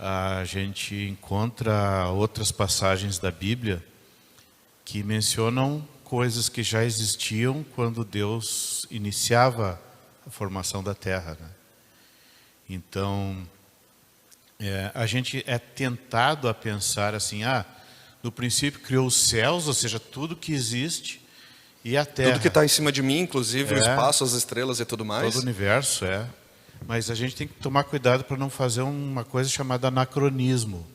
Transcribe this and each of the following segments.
a gente encontra outras passagens da Bíblia que mencionam coisas que já existiam quando Deus iniciava a formação da Terra, né? Então, a gente é tentado a pensar assim, no princípio criou os céus, ou seja, tudo que existe, e a Terra. Tudo que está em cima de mim, inclusive o espaço, as estrelas e tudo mais. Todo o universo, Mas a gente tem que tomar cuidado para não fazer uma coisa chamada anacronismo.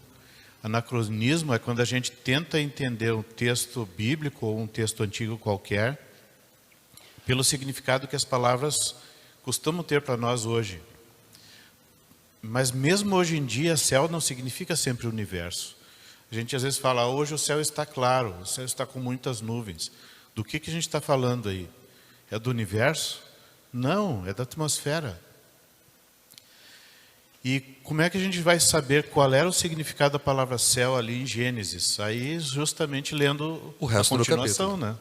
Anacronismo é quando a gente tenta entender um texto bíblico ou um texto antigo qualquer pelo significado que as palavras costumam ter para nós hoje. Mas mesmo hoje em dia, céu não significa sempre universo. A gente às vezes fala, hoje o céu está claro, o céu está com muitas nuvens. Do que a gente está falando aí? É do universo? Não, é da atmosfera. E como é que a gente vai saber qual era o significado da palavra céu ali em Gênesis? Aí justamente lendo o resto a do continuação, capítulo. né?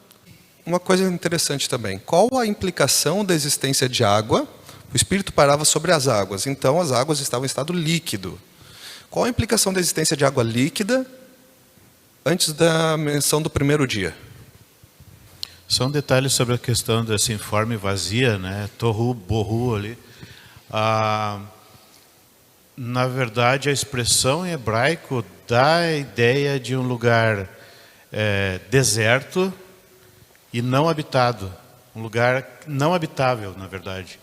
Uma coisa interessante também. Qual a implicação da existência de água? O Espírito parava sobre as águas, então as águas estavam em estado líquido. Qual a implicação da existência de água líquida antes da menção do primeiro dia? Só um detalhe sobre a questão dessa informe vazia, né? Tohu, bohu ali. Na verdade, a expressão em hebraico dá a ideia de um lugar deserto e não habitado. Um lugar não habitável, na verdade.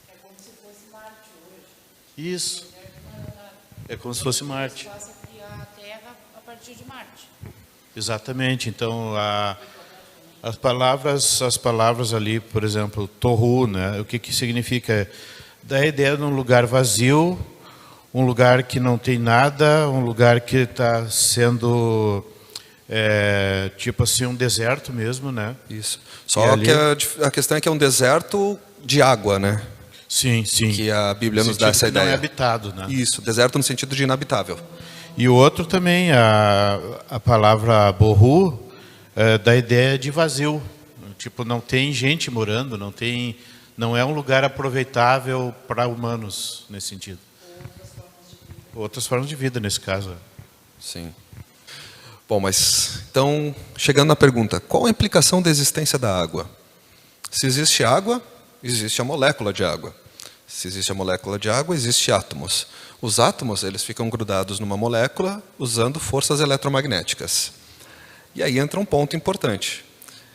É como se fosse Marte hoje. Isso. É como se fosse Marte. Deus passa a criar a Terra a partir de Marte. Exatamente. Então, as palavras ali, por exemplo, tohu, né? O que significa? Dá a ideia de um lugar vazio, um lugar que não tem nada, um lugar que está sendo tipo assim um deserto mesmo, né? Isso. Só ali... que a questão é que é um deserto de água, né? Sim, sim. Que a Bíblia nos dá essa ideia. Não é habitado, né? Isso, deserto no sentido de inabitável. E o outro também, a palavra bohu, dá a ideia de vazio. Tipo, não tem gente morando, não é um lugar aproveitável para humanos nesse sentido. Outras formas de vida nesse caso. Sim. Bom, mas então, chegando na pergunta, qual a implicação da existência da água? Se existe água, existe a molécula de água. Se existe a molécula de água, existe átomos. Os átomos, eles ficam grudados numa molécula usando forças eletromagnéticas. E aí entra um ponto importante.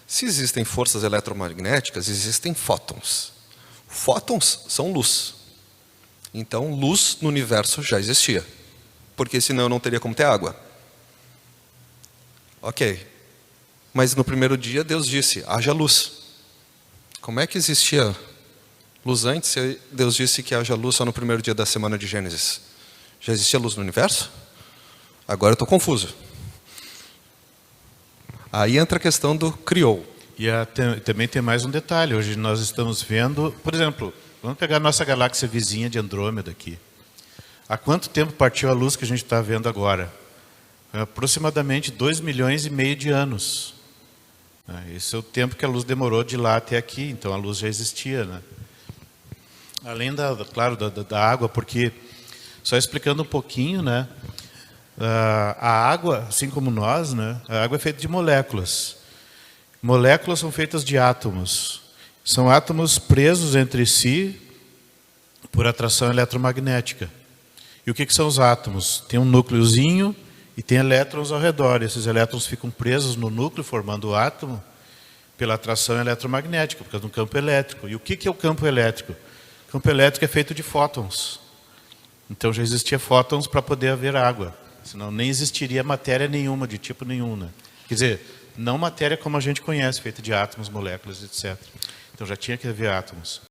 Se existem forças eletromagnéticas, existem fótons. Fótons são luz. Então, luz no universo já existia. Porque senão não teria como ter água. Ok. Mas no primeiro dia, Deus disse, haja luz. Como é que existia luz antes se Deus disse que haja luz só no primeiro dia da semana de Gênesis? Já existia luz no universo? Agora eu estou confuso. Aí entra a questão do criou. E também tem mais um detalhe. Hoje nós estamos vendo, por exemplo, vamos pegar a nossa galáxia vizinha de Andrômeda aqui. Há quanto tempo partiu a luz que a gente está vendo agora? Aproximadamente 2,5 milhões de anos. Esse é o tempo que a luz demorou de lá até aqui, então a luz já existia, né? Além claro, da água, porque, só explicando um pouquinho, né? A água, assim como nós, né? A água é feita de moléculas. Moléculas são feitas de átomos. São átomos presos entre si por atração eletromagnética. E o que são os átomos? Tem um núcleozinho e tem elétrons ao redor. Esses elétrons ficam presos no núcleo, formando o átomo, pela atração eletromagnética, por causa do campo elétrico. E o que é o campo elétrico? O campo elétrico é feito de fótons. Então já existia fótons para poder haver água. Senão nem existiria matéria nenhuma, de tipo nenhum, né? Quer dizer, não matéria como a gente conhece, feita de átomos, moléculas, etc. Então já tinha que haver átomos.